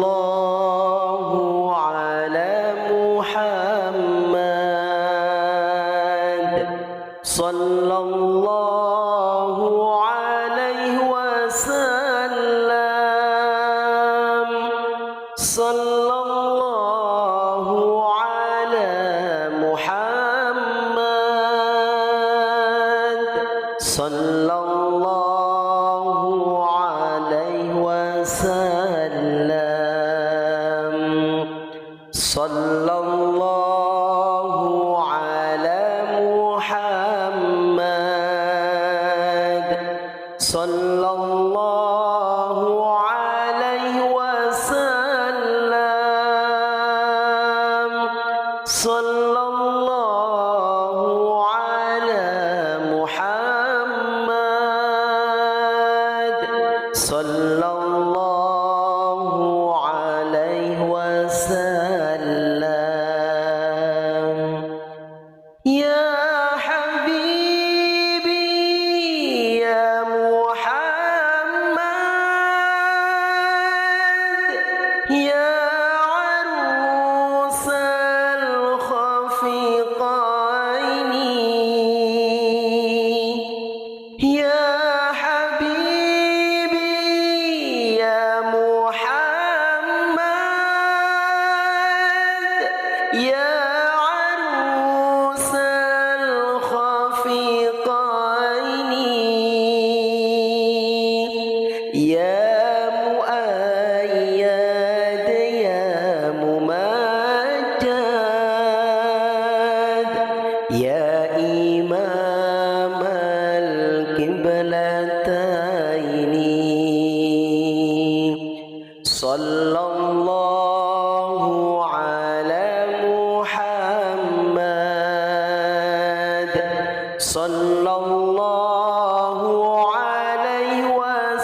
সাল্লাল্লাহু আলা মুহাম্মাদ সাল্লাল্লাহু আলাইহি ওয়াসাল্লাম সাল্লাল্লাহু আলা মুহাম্মাদ সাল্লাল্লাহু আলাইহি ওয়াসাল্লাম সাল্লাল্লাহু আলা মুহাম্মাদ সাল্লাল্লাহু আলাইহি ওয়াসাল্লাম সাল্লাল্লাহু আলা মুহাম্মাদ সাল্লাল্লাহু আলাইহি ওয়াসাল্লাম ইয়া হাবিবি ইয়া মুহাম্মাদ ইয়া আরুসাল খাফিকাইনি ইয়া হাবিবি ইয়া মুহাম্মাদ ইয়া আরুসাল খাফিকাইনি ইয়া মুআইয়াদ ইয়া মুমাজ্জাদ ইয়া ইমামাল কিবলাতাইনি সাল্লাল্লাহু আলা মুহাম্মাদ সাল্লাল্লাহু আলাইহি ওয়াসাল্লাম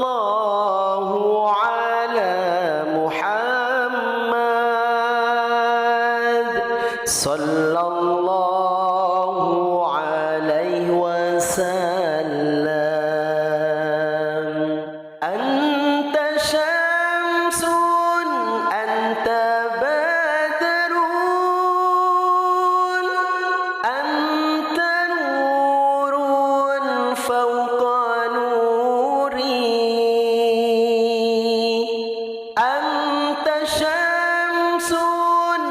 সাল্লাল্লাহু আলা মুহাম্মাদ সাল্লাল্লাহু আলাইহি ওয়াসাল্লাম আনতা শামসুন আনতা বাদরুন আনতা নূরুন ফাওকা নূরি আনতা শামসুন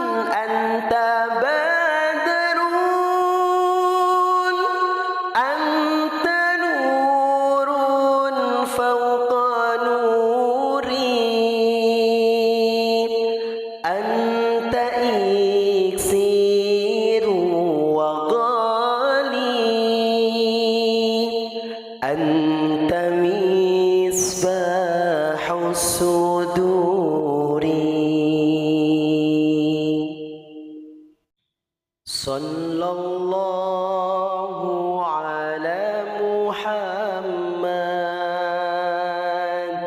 আনতা বাদরুন আনতা নূরুন ফাওকা নূরি আনতা ইকসিরু ওয়া গালি আনতা মিসবাহুস সুদুরি সাল্লাল্লাহু আলা মুহাম্মাদ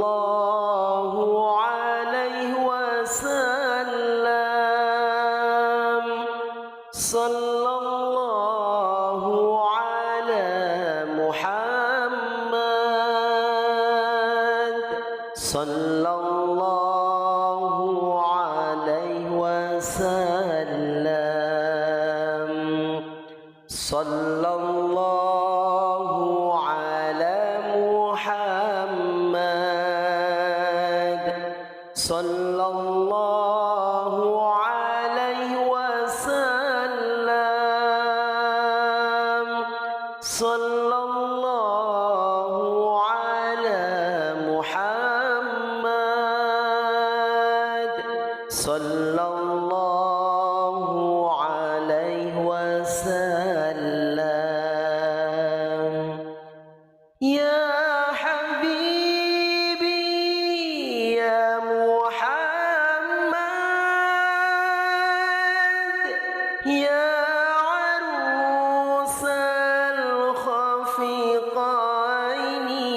সাল্লাল্লাহু আলাইহি ওয়াসাল্লাম সাল্লাল্লাহু আলা মুহাম্মাদ সাল্লাল্লাহু আলাইহি ওয়াসাল্লাম সাল্লাল্লাহু আলা মুহাম্মাদ সাল্লাল্লাহু আলাইহি ওয়াসাল্লাম সাল্লাল্লাহু আলা মুহাম্মাদ সাল্লাল্লাহু আলাইহি ওয়াসাল্লাম ইয়া হাবিবি ইয়া মুহাম্মাদ ইয়া আরুসাল খাফিকাইনি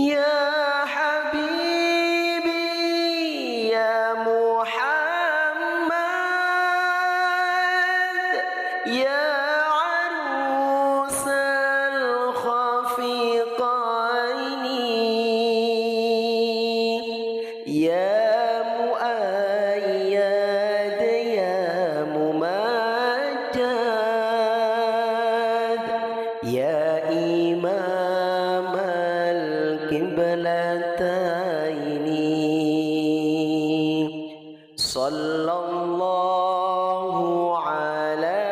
ইয়া হাবিবি ইয়া মুহাম্মাদ يا عروس الخفيقين يا مؤيد يا ممجد يا إمام القبلتين صلى الله على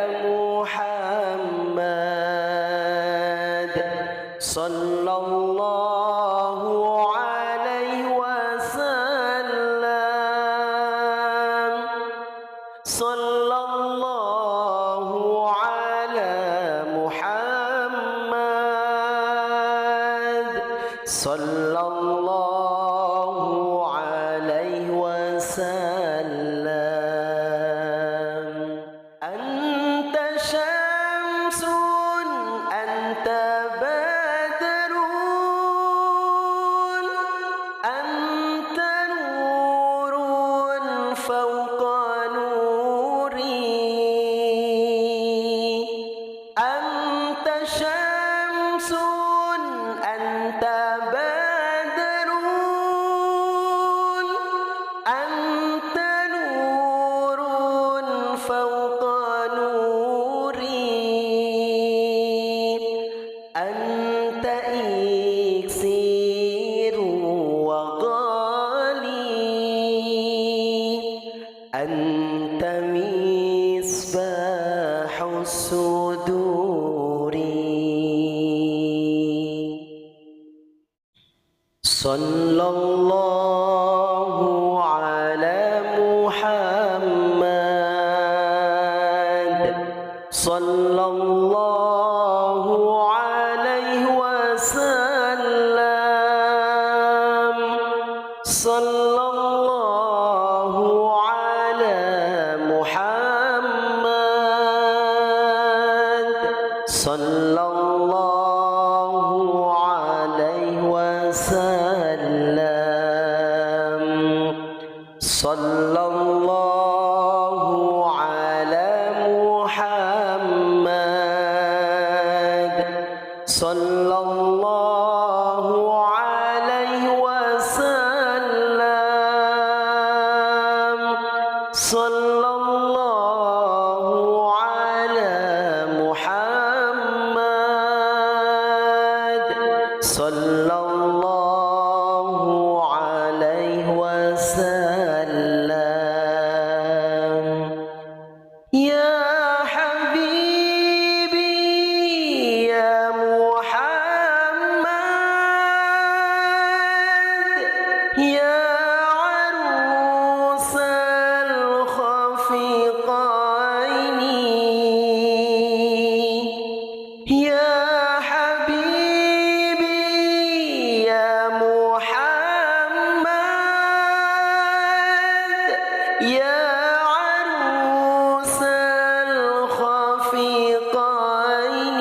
محمد صلى الله عليه وسلم صلى الله على محمد صلى الله عليه وسلم أنت شمس أنت بدر أنت نور فوق نوري أنت شمس أنت بدر أنت نور فوق نوري أنت إكسير وغالي أنت مصباح الصدور صلى الله على محمد صلى الله عليه وسلم صلى الله على محمد صلى الله عليه وسلم صلى الله على محمد صلى الله عليه وسلم صلى الله على محمد صلى الله عليه وسلم يا حبيبي يا محمد يا عروس الخفيقين يا حبيبي يا محمد يا عروس الخفيقين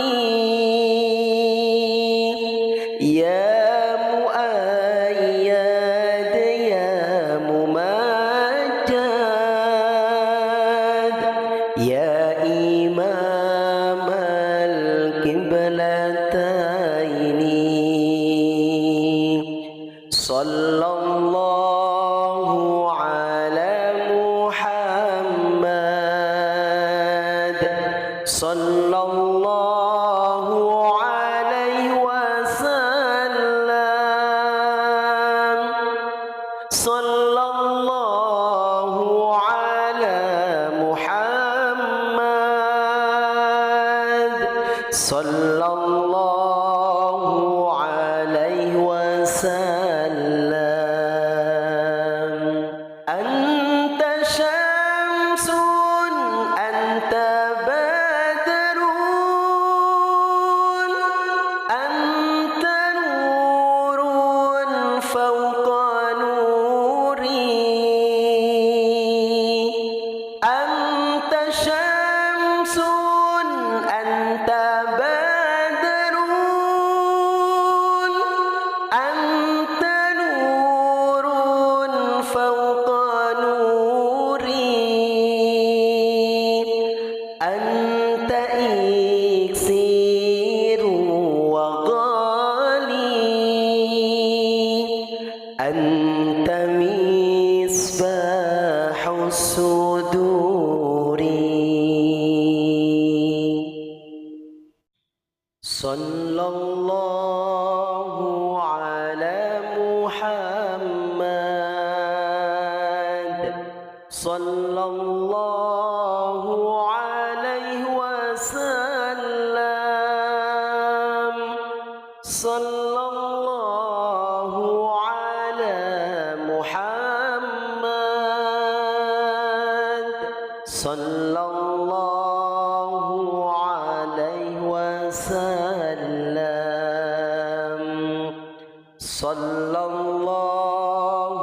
يا مؤيد يا ممجد يا إمام القبلتين صلى الله على محمد صلى الله عليه وسلم صلى الله على محمد صلى الله عليه وسلم أنت شمس أنت بدر أنت نور فوق نوري أنت شمس أنت بدر أنت نور فوق نوري أنت إكسير وغالي أنت مصباح الصدور صلى الله على محمد صلى الله عليه وسلم صلى الله على محمد صلى الله عليه وسلم صلى الله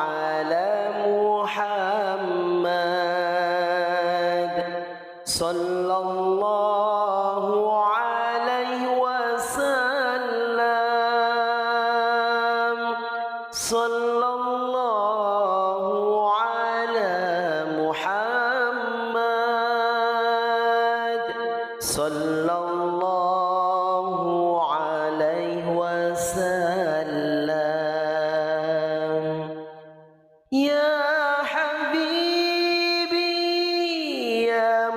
على محمد صلى الله عليه وسلم صلى الله على محمد صلى الله عليه وسلم يا حبيبي يا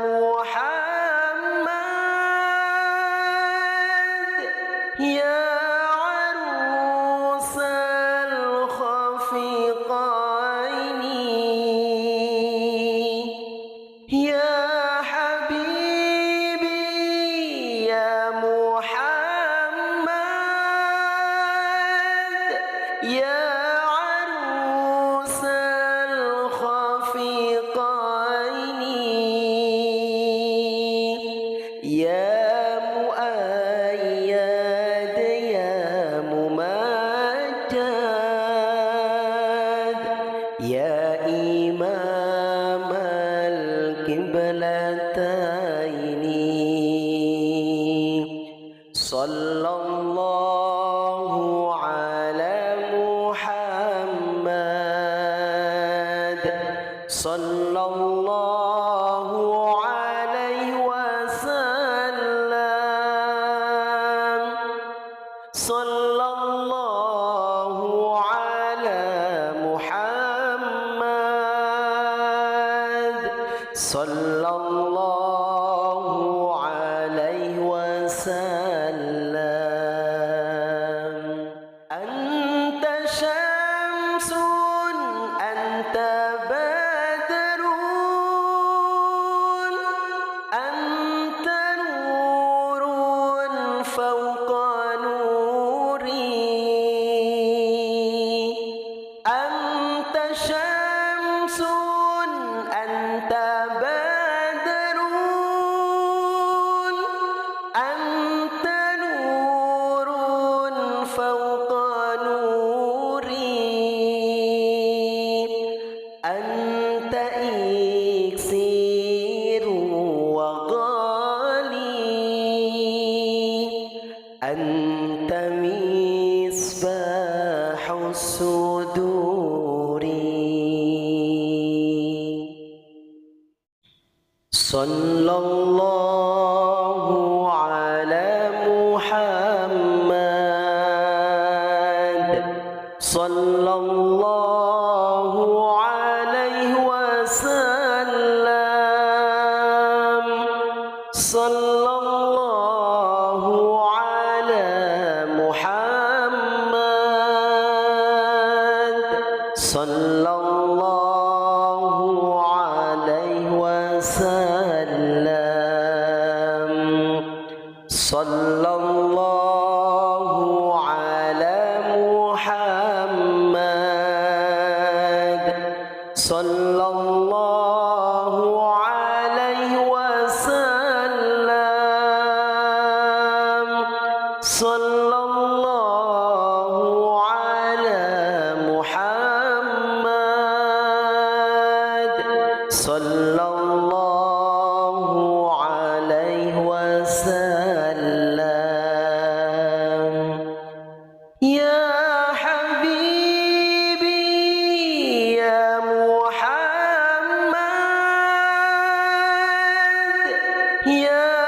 محمد يا عروس الخفقين يا حبيبي يا محمد يا عروس الخفقين يا مؤيد يا ممجد يا إمام القبلتين صلى الله على محمد صلى الله عليه وسلم صلى الله على محمد صلى الله عليه وسلم أنت شمس أنت بدر أنت نور فوق نوري أنت شمس أنت بدر أنت نور فوق نوري أنت إكسير وغالي أنت مصباح الصدور صلى الله على محمد صلى الله عليه وسلم صلى الله على محمد صلى الله عليه وسلم صلى الله على محمد صلى الله عليه وسلم صلى الله على محمد صلى الله عليه وسلم يا حبيبي يا محمد يا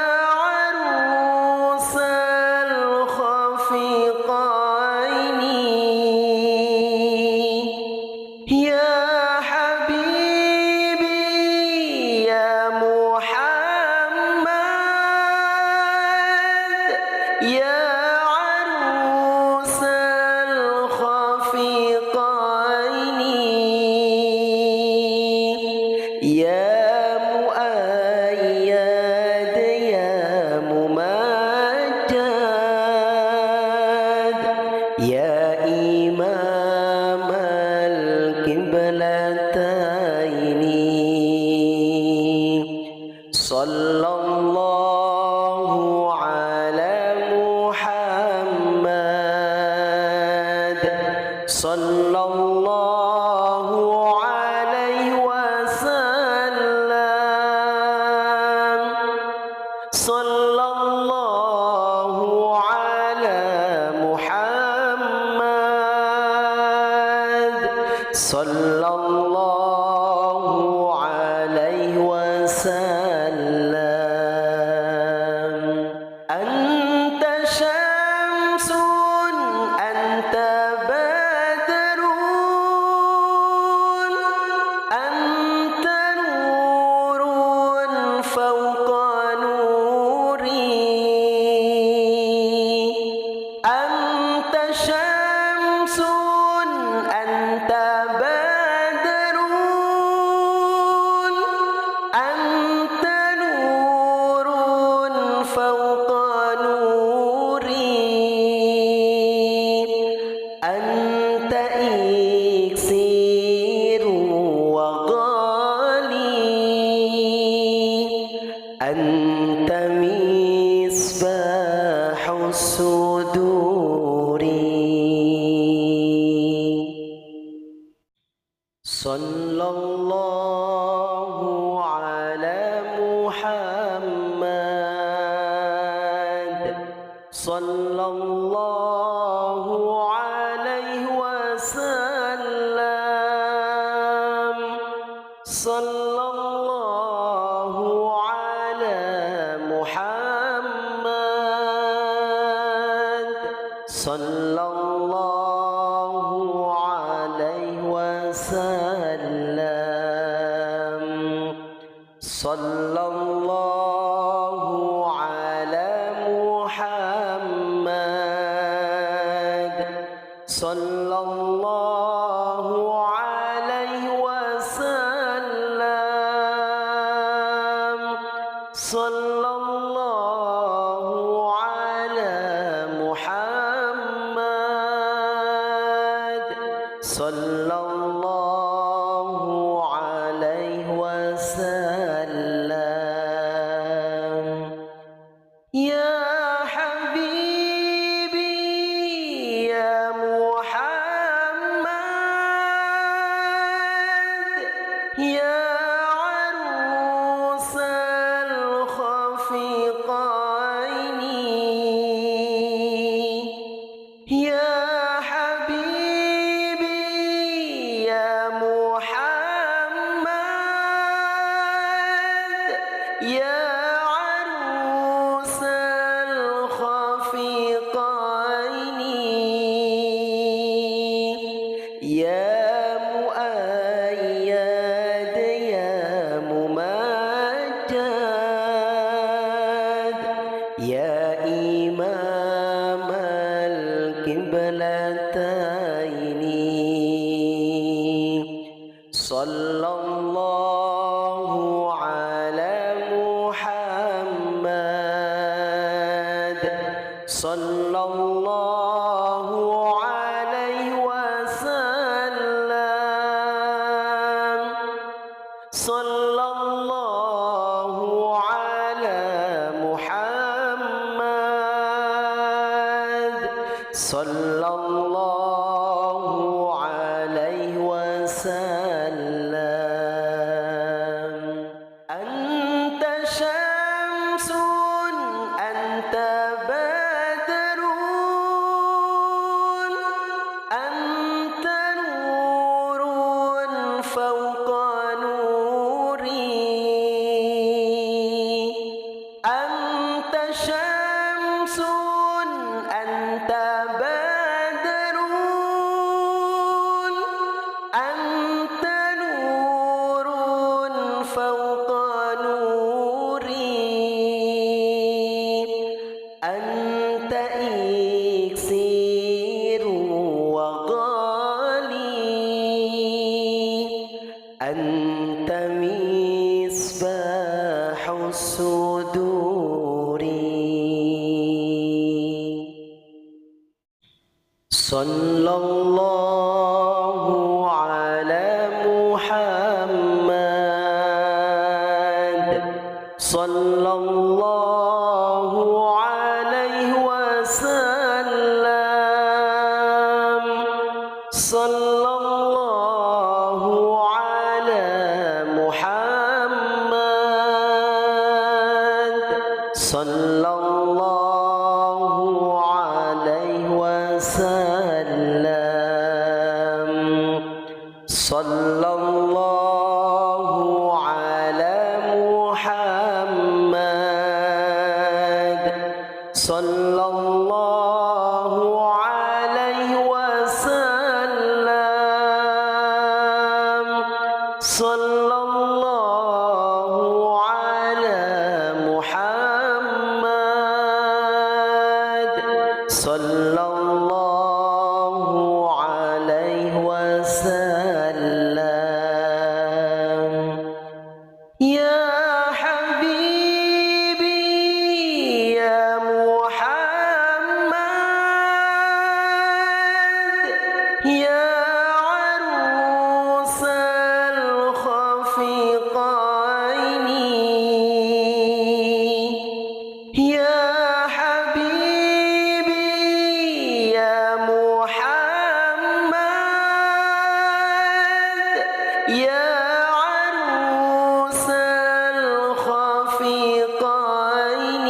sallallahu ala Muhammad sallallahu alaihi wasallam sallallahu ala Muhammad sallallahu alaihi wasallam. Anta syamsun anta badrun anta nurun fawqa nuri anta syamsun anta badrun anta nurun fawqa nuri anta iksiru wa ghali anta misbahu suduri. Sallallahu ala Muhammad sallallahu alaihi wasallam sallallahu ala Muhammad sallallahu alaihi wasallam sallallahu ala Muhammad sallallahu alaihi wasallam sallallahu ala Muhammad sallallahu alaihi wasallam. Ya habibi ya Muhammad ya arusal khafiqaini ya habibi ya Muhammad ya arusal khafiqaini ya muayyad ya mumajjad ya imam al-qiblataini sallallahu ala Muhammad sallallahu alaihi wasallam sallallahu ala Muhammad sallallahu alaihi wasallam. Anta syamsun anta badrun anta nurun fawqa nuri anta syamsun anta badrun anta nurun fawqa nuri anta iksiru wa ghali anta misbahu suduri. Sallallahu ala Muhammad sallallahu صلى الله عليه وسلم صلى الله على محمد صلى الله عليه وسلم صلى الله على محمد صلى الله عليه وسلم صلى الله على محمد صلى الله عليه وسلم يا حبيبي يا محمد يا عروس الخفيقين يا حبيبي يا محمد يا عروس الخفيقين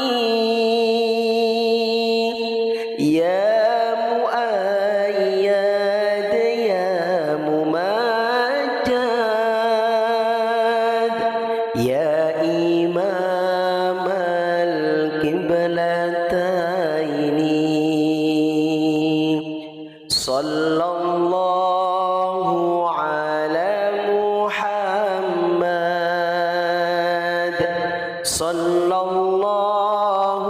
يا مؤيد يا ممجد يا إمام القبلتين صلى الله على محمد صلى الله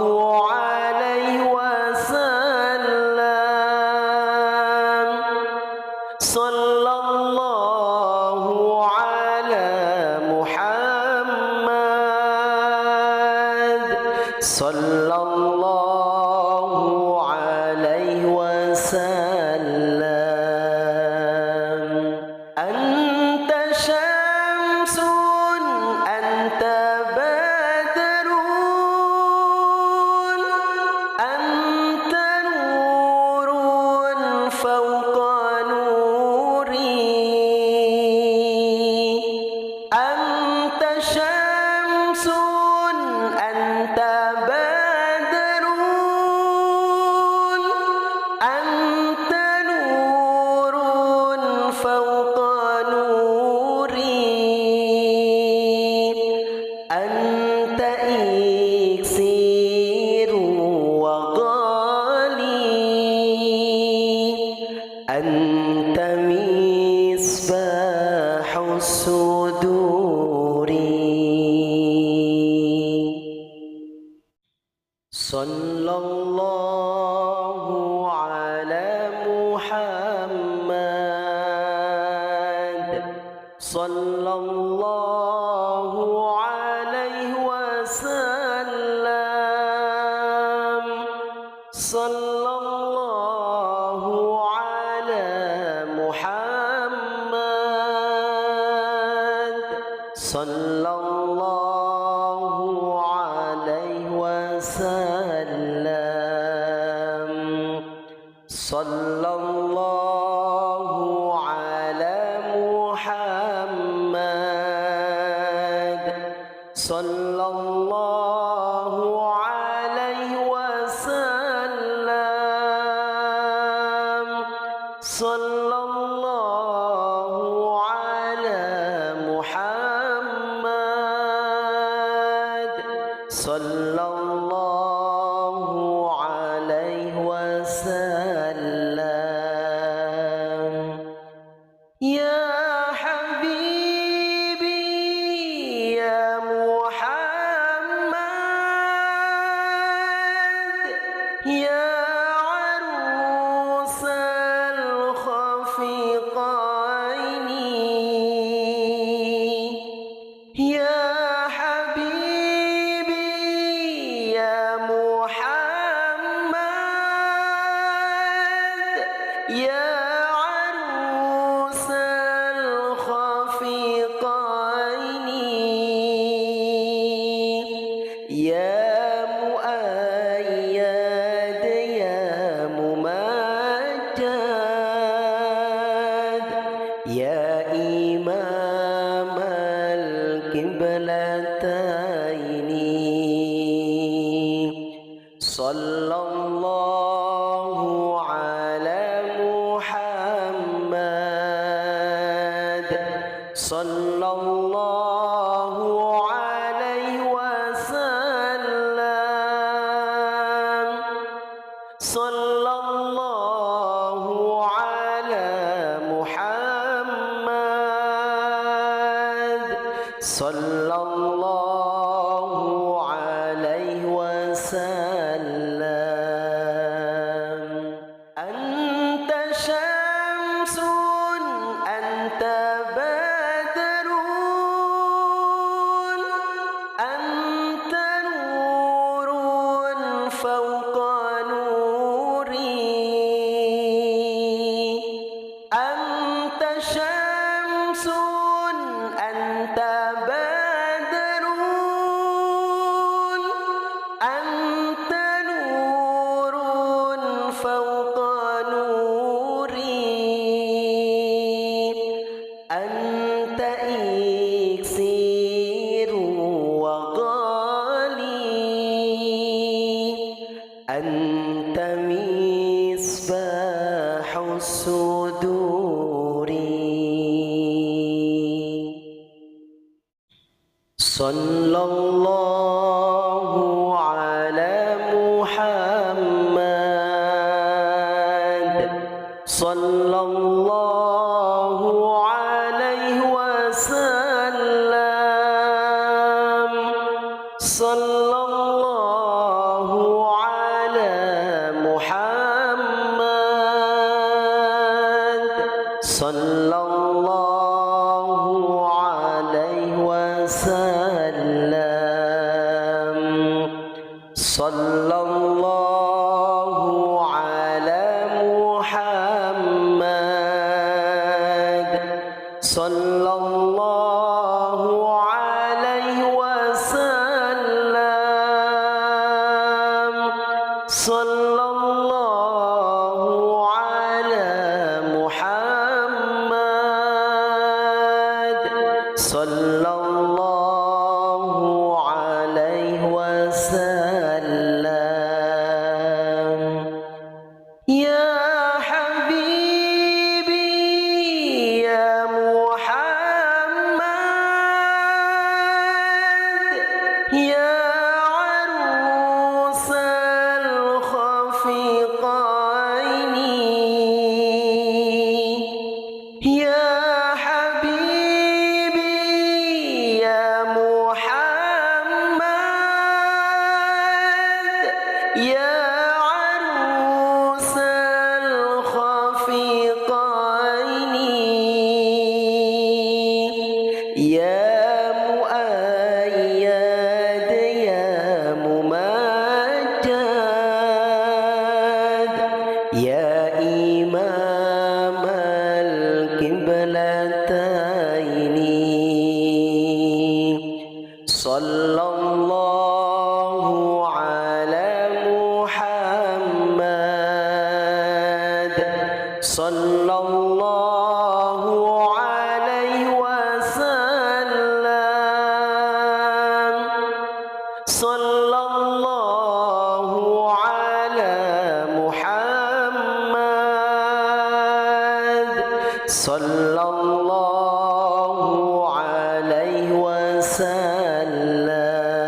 عليه وسلم صلى الله على محمد صلى الله عليه وسلم أنت شمس أنت بدر أنت نور فوق نوري أنت شمس أنت بدر أنت نور فوق نوري أنت إكسير وغالي أنت مصباح الصدور صلى الله على محمد صلى الله عليه وسلم صلى الله على محمد صلى الله عليه وسلم صلى الله على محمد صلى الله عليه وسلم صلى الله على محمد صلى الله عليه وسلم يا حبيبي يا محمد يا عروس الخفيقين يا حبيبي يا محمد يا عروس الخفيقين يا مؤيد يا ممجد يا إمام القبلتين صلى الله على محمد صلى الله عليه وسلم صلى الله على محمد صلى الله عليه وسلم أنت شمس أنت بدر أنت نور فوق نوري أنت شمس أنت بدر أنت نور فوق نوري أنت إكسير وغالي أنت مصباح الصدور صلى الله على محمد صلى الله عليه وسلم صلى الله على محمد صلى الله عليه وسلم صلى الله على محمد صلى الله عليه وسلم صلى الله على محمد صلى الله عليه وسلم يا حبيبي يا محمد يا عروس الخفيقين يا حبيبي يا محمد يا عروس الخفيقين يا مؤيد يا ممجد يا إمام القبلتين صلى الله على محمد صلى الله عليه وسلم صلى الله على محمد صلى الله عليه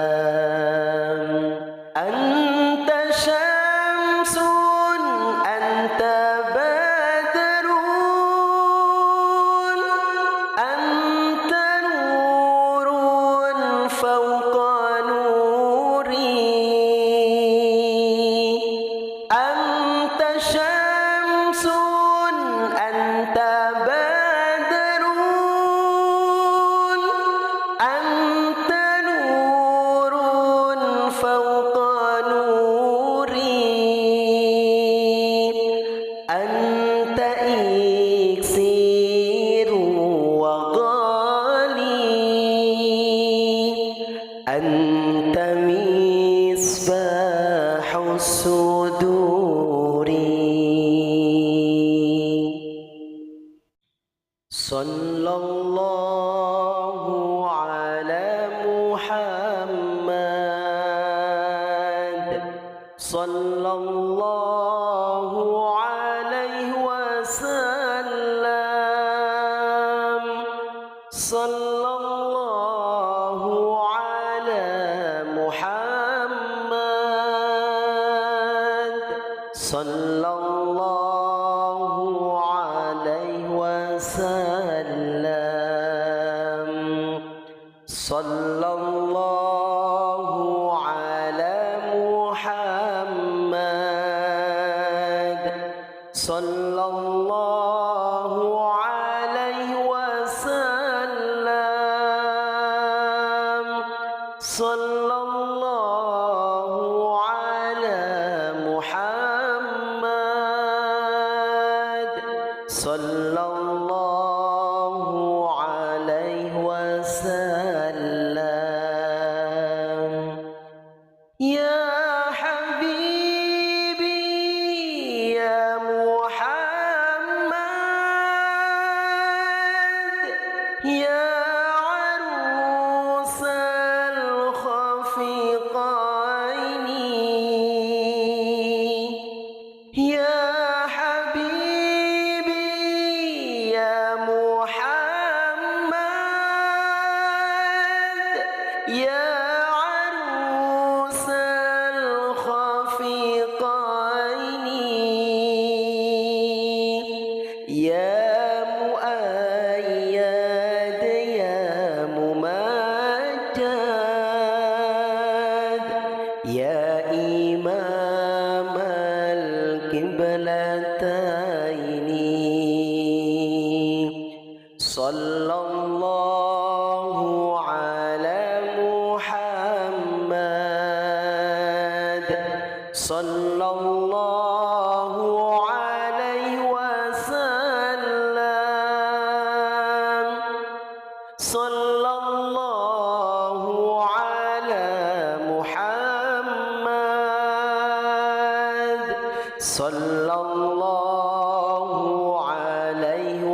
وسلم أنت شمس أنت بدر أنت نور فوق نوري صلى الله عليه وسلم صلى الله على محمد صلى الله عليه وسلم صلى الله على محمد صلى الله عليه وسلم صلى الله على محمد صلى الله عليه وسلم يا حبيبي يا محمد يا عروس الخفقين يا حبيبي يا محمد يا عروس الخفقين يا مؤيد يا ممجد يا إمام القبلتين صلى الله على محمد صلى الله عليه وسلم صلى الله على محمد صلى الله عليه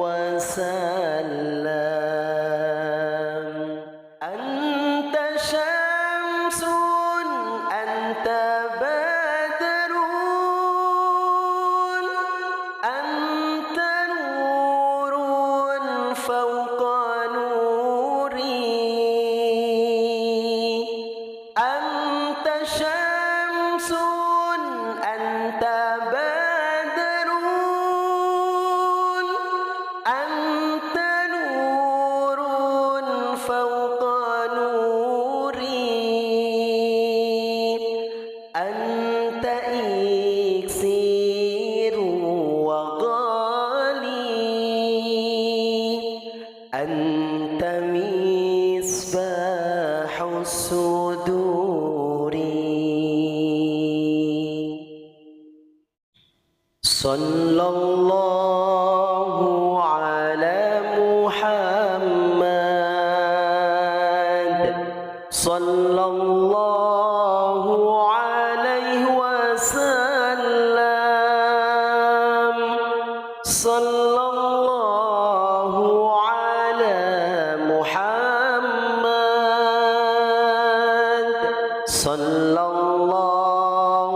وسلم أنت شمس أنت بدر أنت نور فوق نوري أنت شمس أنت بدر أنت نور فوق نوري أنت إكسير وغالي أنت مصباح الصدور صلى الله على محمد صلى الله عليه وسلم صلى الله على محمد صلى الله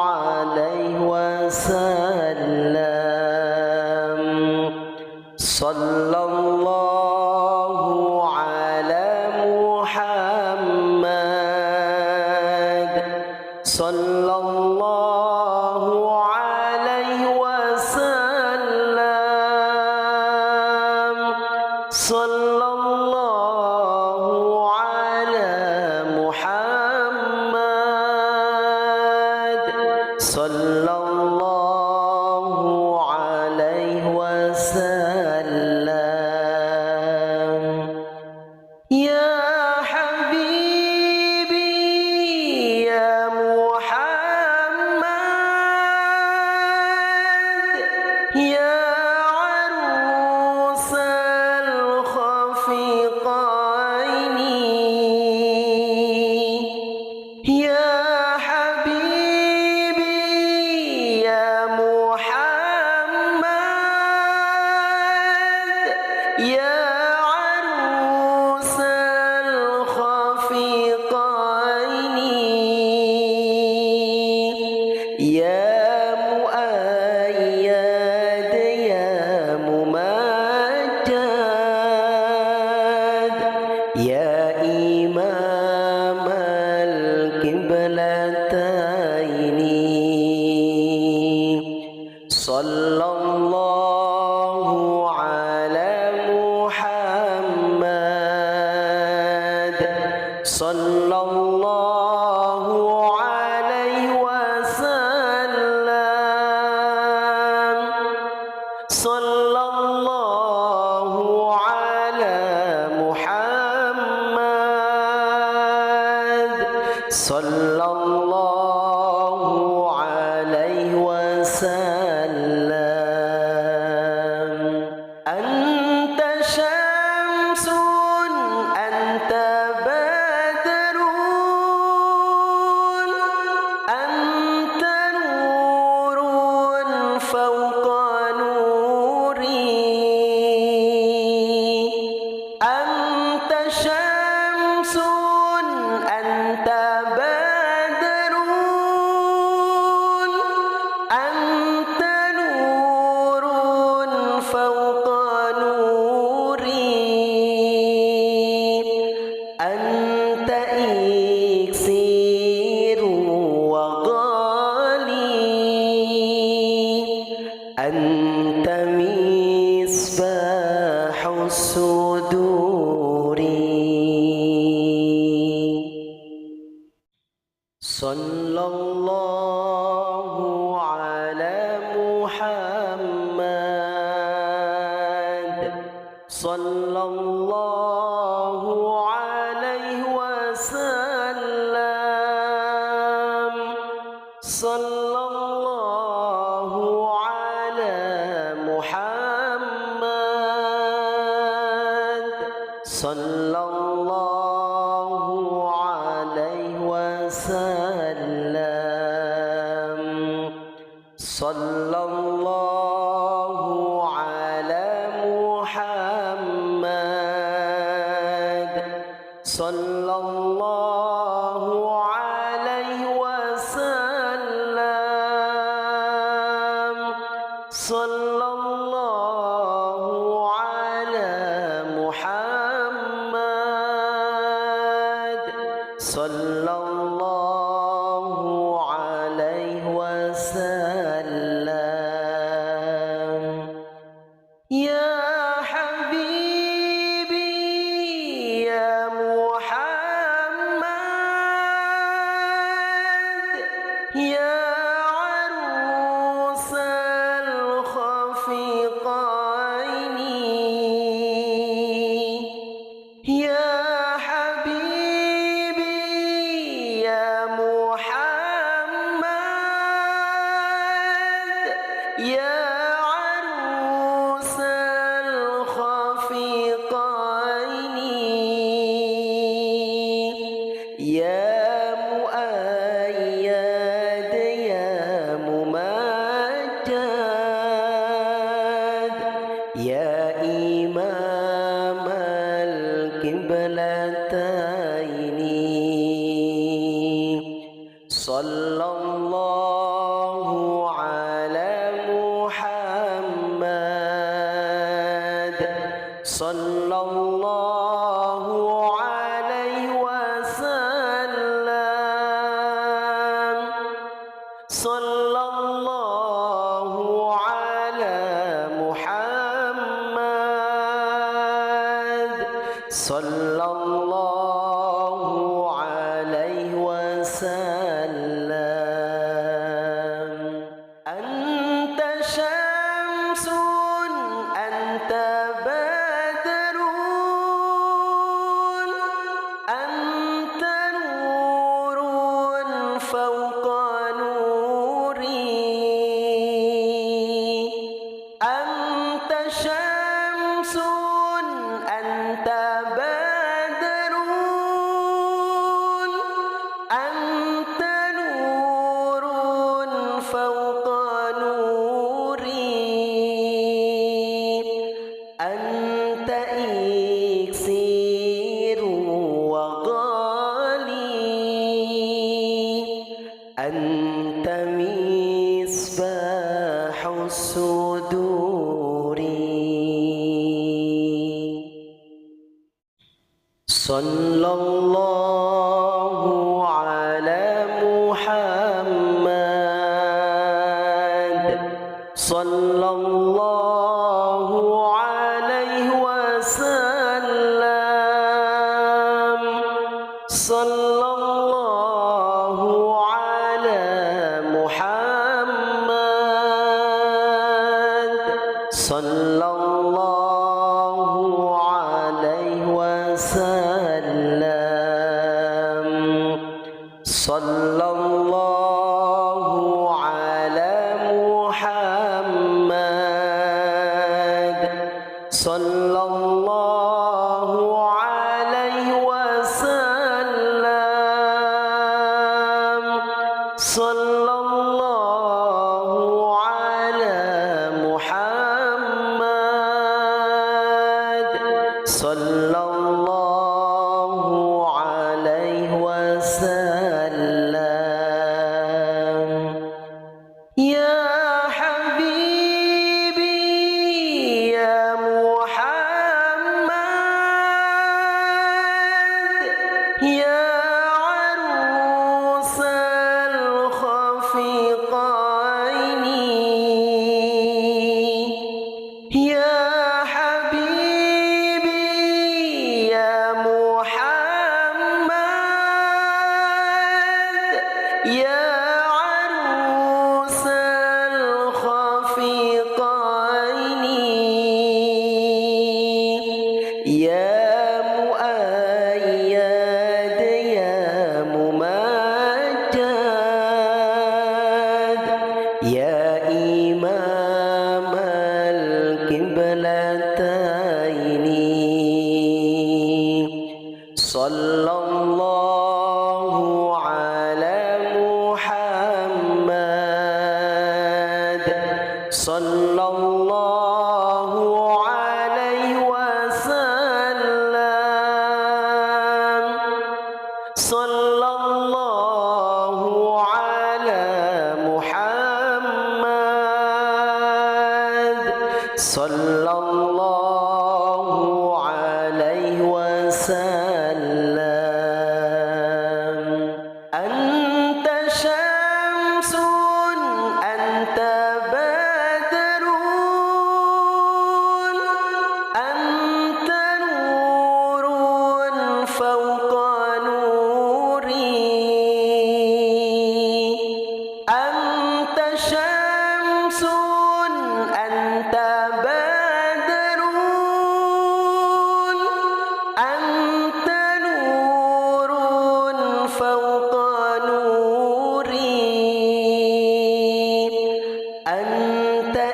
عليه وسلم صلى الله على محمد صلى الله عليه وسلم صلى الله على محمد صلى الله عليه وسلم يا حبيبي يا محمد يا عروس الخفقين يا حبيبي يا مؤيد يا ممجد يا إمام القبلتين صلى الله على محمد صلى الله عليه وسلم صلى الله على محمد صلى الله عليه وسلم أنت شمس أنت بدر أنت نور فوق نوري أنت شمس أنت بدر أنت نور فوق نوري أنت إكسير وغالي أنت مصباح الصدور صلى الله على محمد صلى الله عليه وسلم صلى الله على محمد صلى الله عليه وسلم صلى الله على محمد صلى الله عليه وسلم صلى الله على محمد صلى الله عليه وسلم يا حبيبي يا محمد يا عروس الخفقين يا حبيبي يا محمد يا عروس الخفقين يا مؤيد يا ممجد يا إمام القبلتين صلى الله على محمد صلى الله عليه وسلم صلى الله على محمد صلى الله عليه وسلم أنت شمس أنت بدر أنت نور فوق نوري أنت شمس أنت بدر أنت نور فوق نوري أنت إكسير وغالي أنت sallallahu ala Muhammad sallallahu alaihi wasallam sallallahu ala Muhammad sallallahu alaihi wasallam sallallahu ala Muhammad sallallahu alaihi wasallam sallallahu ala Muhammad sallallahu alaihi wasallam. Ya habibi ya Muhammad ya arusal khafiqaini ya habibi ya Muhammad ya arusal khafiqaini ya muayyad ya mumajjad ya imam al-qiblataini sallallahu ala Muhammad sallallahu alaihi wasallam sallallahu ala Muhammad sallallahu alaihi wasallam. Anta syamsun anta badrun anta nurun fawqa nuri anta syamsun anta badrun anta nurun fawqa nuri anta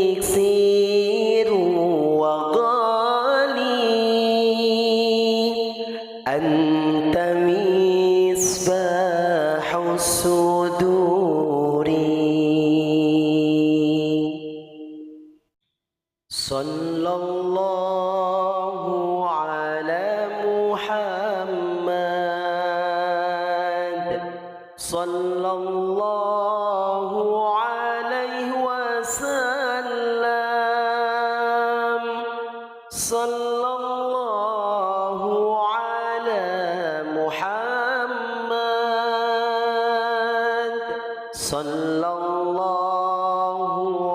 iksiru wa ghali anta misbahu suduri sallallahu ala Muhammad sallallahu alaihi wasallam sallallahu ala Muhammad sallallahu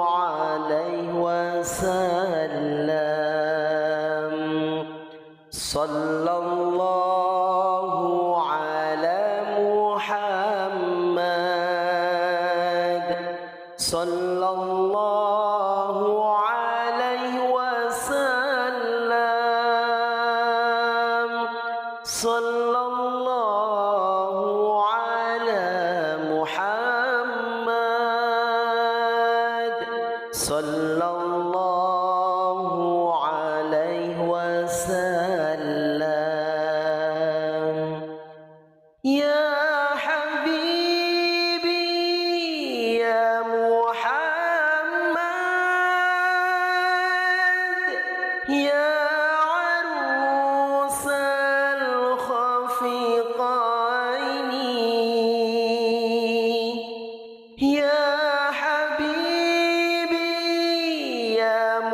alaihi wasallam sallallahu ala Muhammad sallallahu alaihi wasallam sallallahu ala Muhammad sallallahu alaihi wasallam. Ya habibi ya Muhammad ya arusal khafiqaini ya habibi ya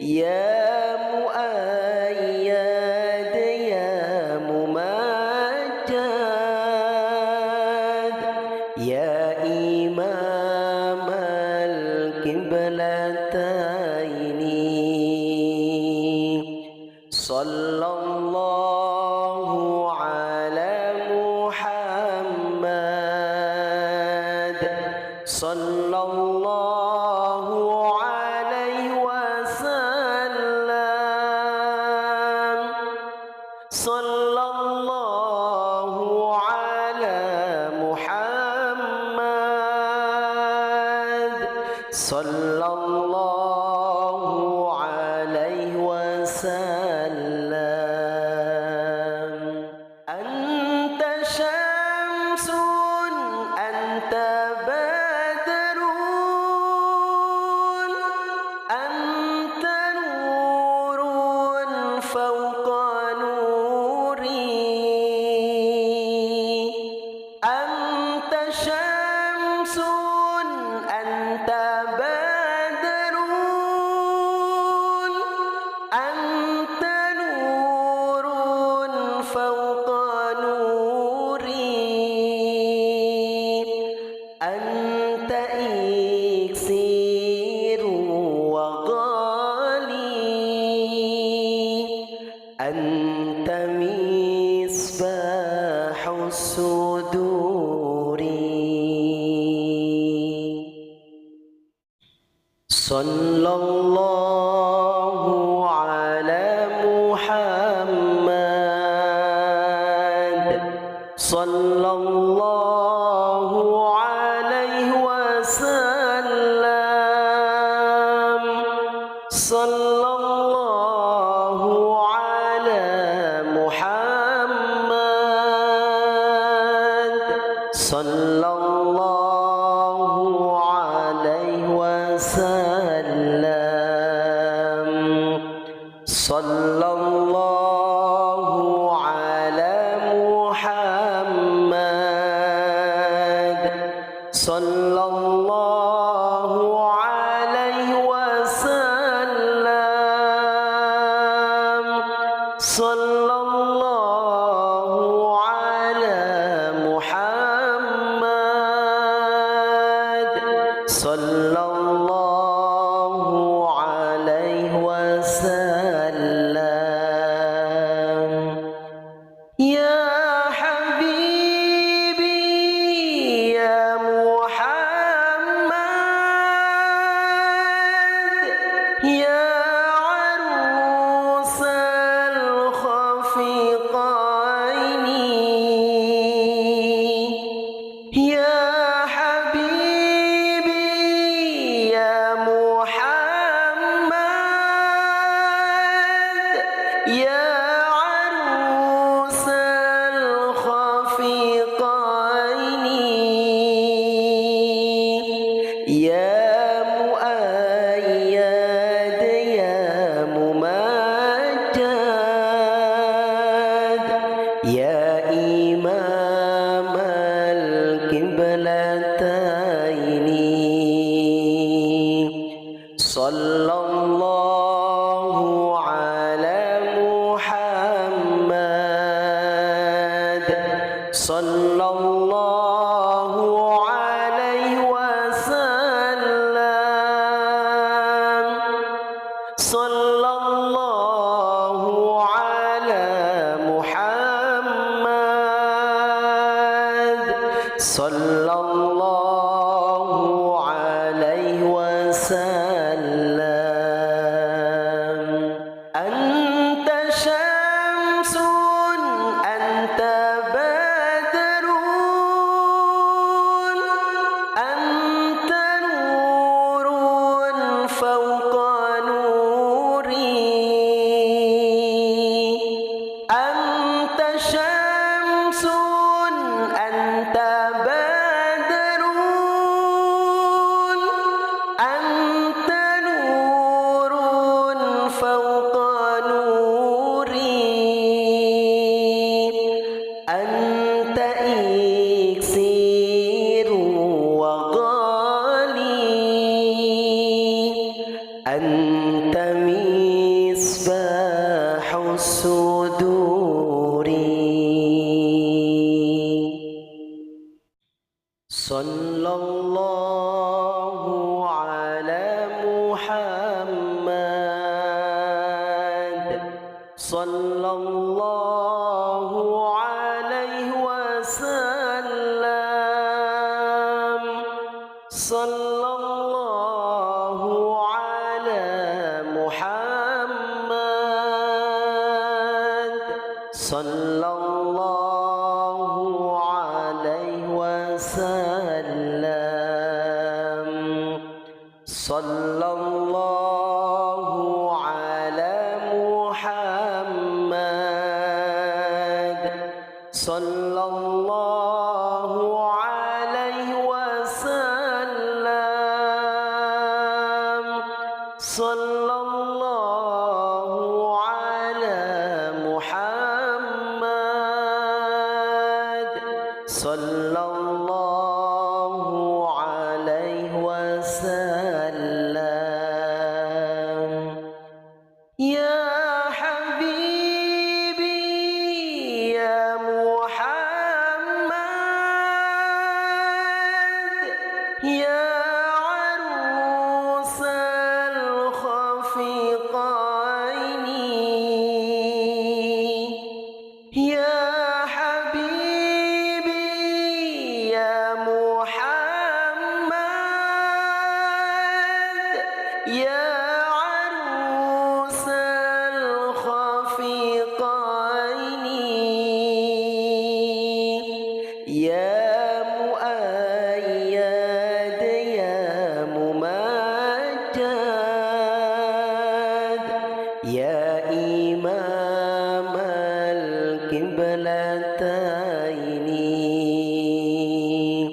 يا مؤيد يا ممجد يا إمام القبلتين صلى الله على محمد صلى الله عليه وسلم صلى الله على محمد صلى الله عليه وسلم أنت شمس أنت بدر أنت نور فوق نوري أنت شمس أنت بدر أنت نور فوق نوري أنت إكسير وغالي أنت مصباح الصدور صلى الله على محمد صلى الله عليه وسلم صلى الله على محمد صلى الله عليه وسلم صلى الله على محمد صلى الله عليه وسلم صلى الله على محمد صلى الله عليه وسلم يا حبيبي يا محمد يا عروس الخفقين يا حبيبي يا محمد يا عروس الخفقين يا مؤيد يا ممجد يا إمام القبلتين صلى الله على محمد صلى الله عليه وسلم صلى الله على محمد صلى الله عليه وسلم أنت شمس أنت بدر أنت نور فوق نوري أنت شمس أنت بدر أنت نور فوق نوري أنت إكسير وغالي الله على محمد صلى الله عليه وسلم صلى الله على محمد صلى الله عليه وسلم صلى الله على محمد صلى الله عليه وسلم صلى الله على محمد صلى الله عليه وسلم يا حبيبي يا محمد يا عروس الخفيقين يا حبيبي يا محمد يا عروس الخفيقين يا مؤيد يا ممجد يا إمام القبلتين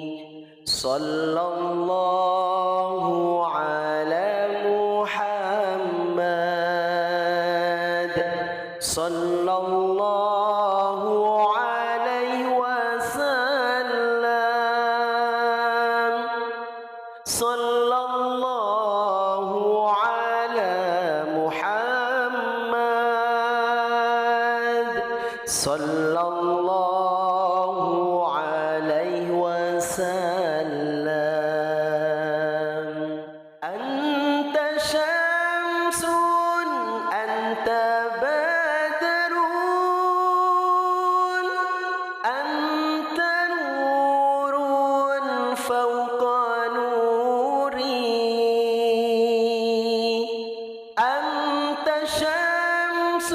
صلى الله على محمد صلى الله عليه وسلم صلى الله على محمد صلى الله عليه وسلم أنت شمس أنت بدر أنت نور فوق نوري أنت شمس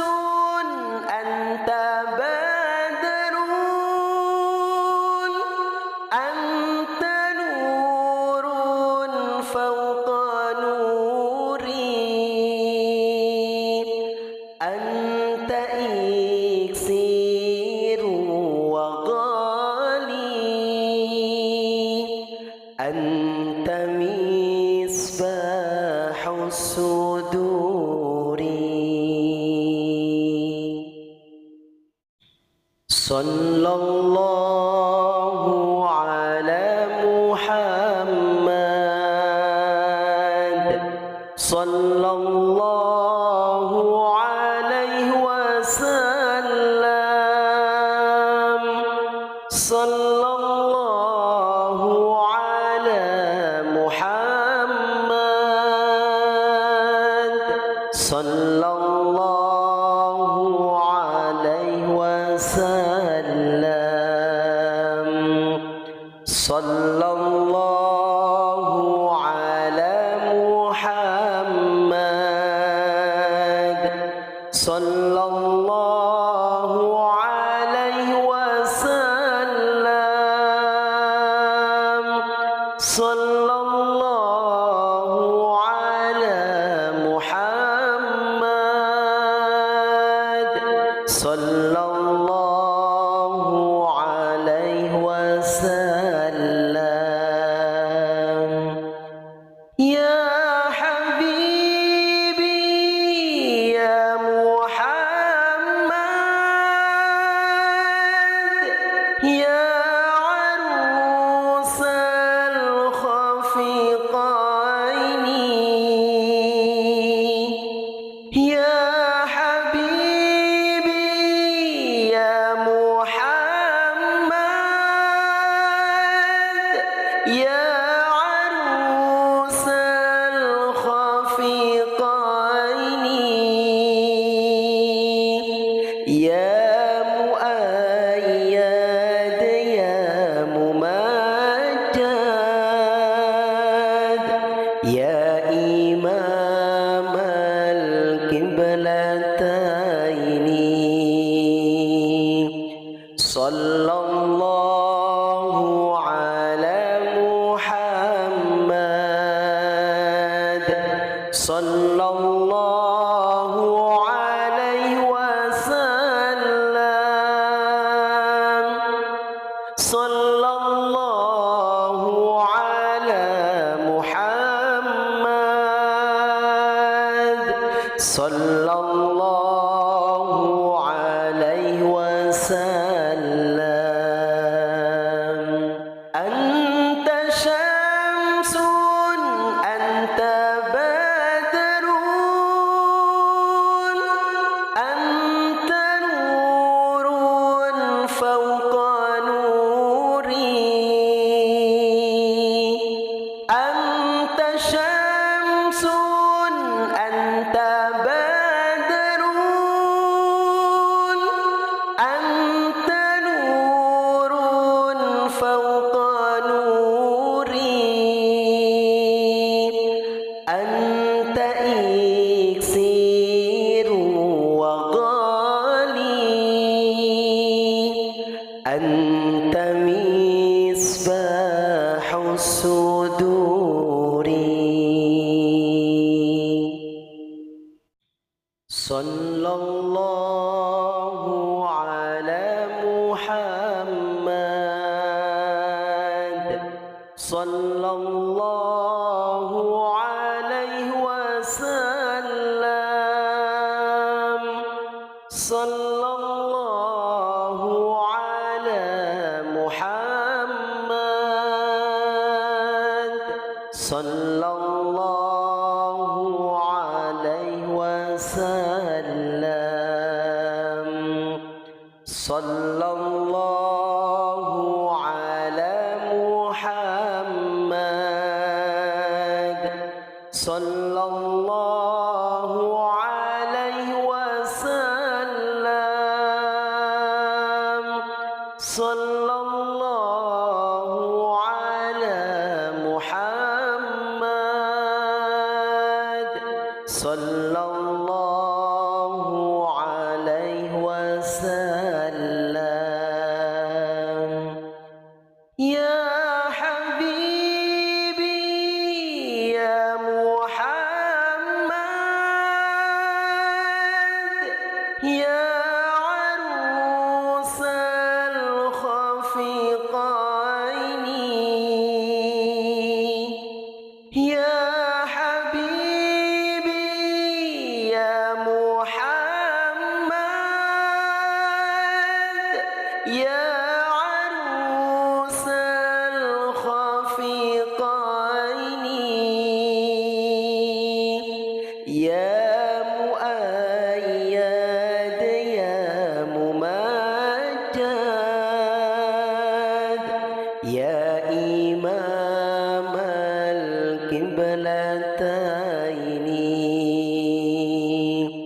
أنت بدر أنت نور فوق نوري أنت إكسير وغالي أنت مصباح الصدور صلى الله على محمد صلى الله عليه وسلم صلى الله على محمد صلى الله عليه وسلم صلى الله على محمد صلى الله عليه وسلم صلى الله على محمد صلى الله عليه وسلم يا حبيبي يا محمد يا عروس الخفيقين يا إمام القبلتين صلى الله على محمد صلى الله عليه وسلم صلى الله على محمد صلى الله عليه وسلم أنت شمس أنت بدر أنت نور فوق نوري أنت شمس أنت بدر أنت نور فوق نوري أنت إكسير وغالي أنت مصباح الصدور صلى الله على محمد صلى الله عليه وسلم صلى الله على محمد صلى الله عليه وسلم صلى الله على محمد صلى الله عليه وسلم صلى الله على محمد صلى الله عليه وسلم يا حبيبي يا محمد يا عروس الخفقين يا حبيبي يا محمد يا عروس الخفقين يا مؤيد يا ممجد يا إمام القبلتين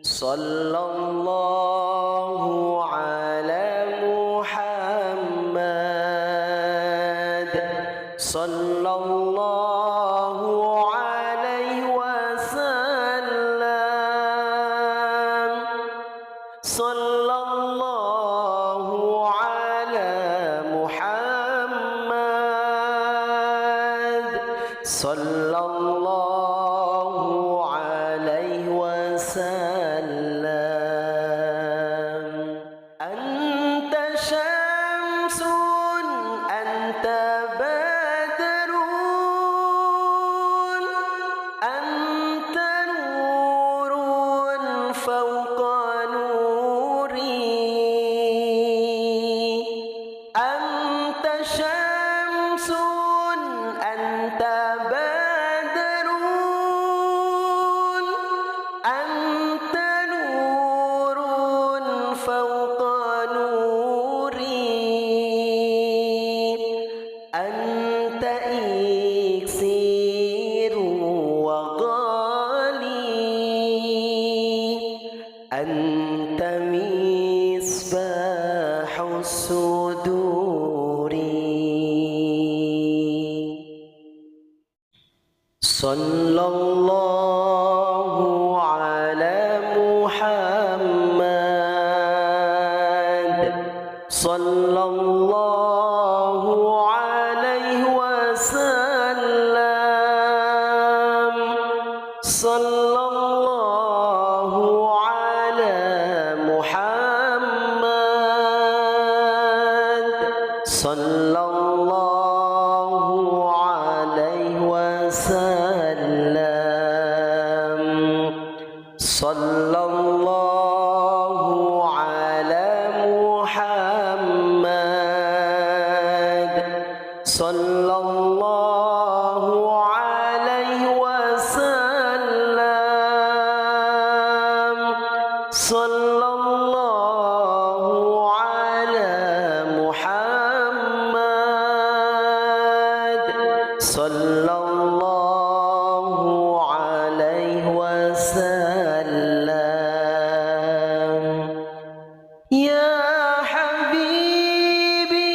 صلى الله على محمد صلى الله عليه وسلم صلى الله على محمد صلى الله عليه وسلم أنت شمس أنت بدر أنت نور فوق نوري أنت شمس أنت بدر sallallahu ala Muhammad sallallahu alaihi wasallam sallallahu ala Muhammad sallallahu alaihi wasallam sallallahu ala Muhammad sallallahu alaihi wasallam sallallahu ala Muhammad sallallahu alaihi wasallam. Ya habibi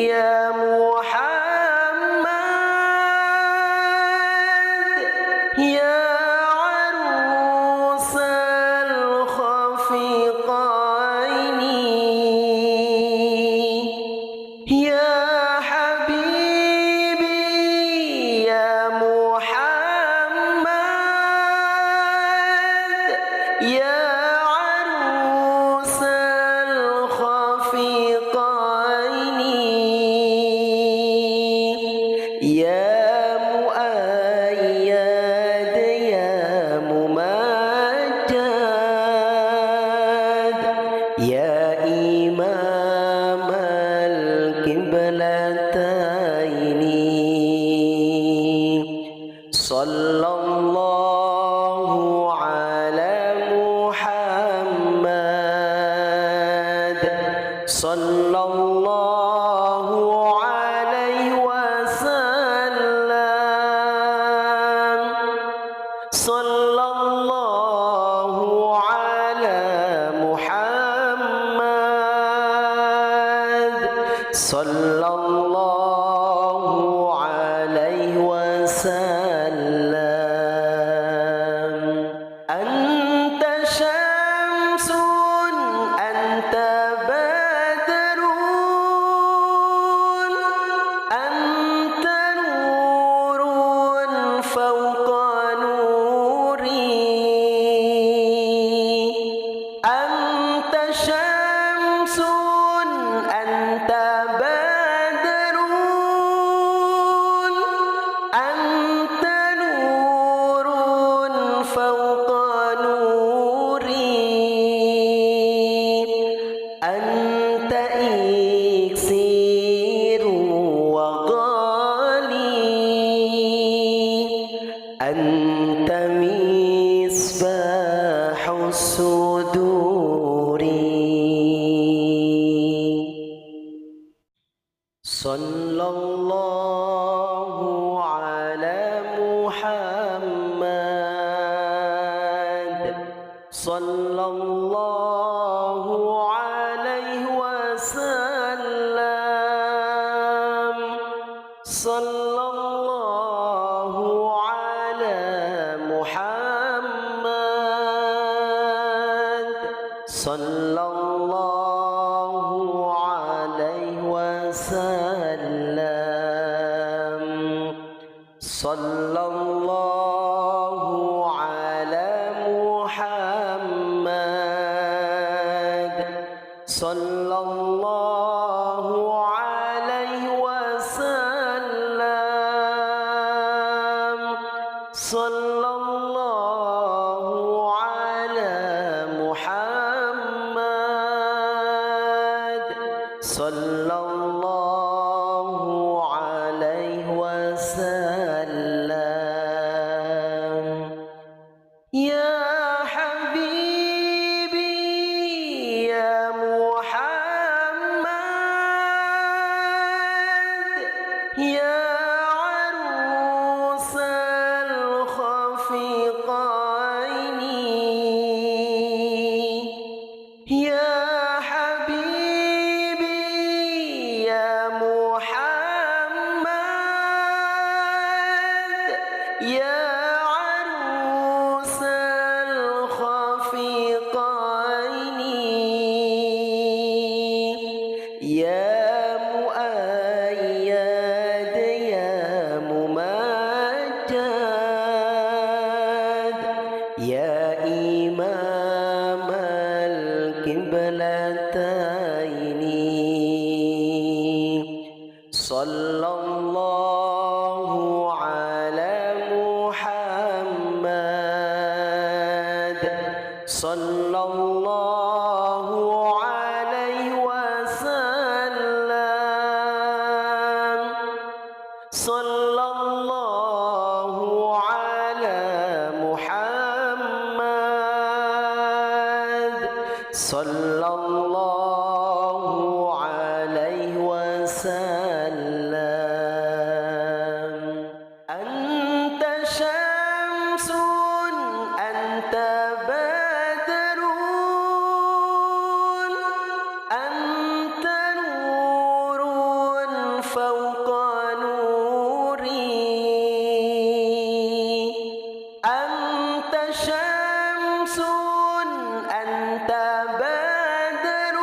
ya Muhammad ya arusal khafiqaini ya habibi ya Muhammad ya arusal khafiqaini ya muayyad ya mumajjad ya imam al-qiblataini sallallahu ala Muhammad sallallahu alaihi wasallam sallallahu ala Muhammad sallallahu alaihi wasallam. Anta syamsun anta badrun anta nurun fawqa nuri anta syamsun anta badrun anta nurun fawqa nuri anta iksiru wa ghali anta misbahu suduri sallallahu ala Muhammad sallallahu alaihi wasallam sallallahu ala Muhammad sallallahu alaihi wasallam sallallahu ala Muhammad sallallahu alaihi wasallam sallallahu ala Muhammad sallallahu alaihi wasallam. Ya habibi ya Muhammad ya arusal يا عروس الخفيقين يا مؤيد يا ممجد يا إمام القبلتين صلى الله على محمد صلى الله عليه وسلم صلى الله على محمد صلى الله عليه وسلم أنت شمس أنت بدر أنت نور فوق نوري أنت شمس أنت بدر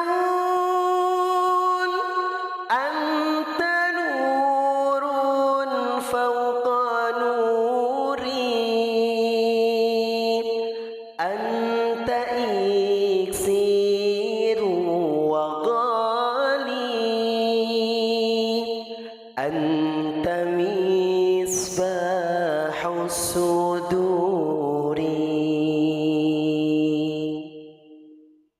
أنت نور فوق نوري أنت إكسير وغالي أنت مصباح السور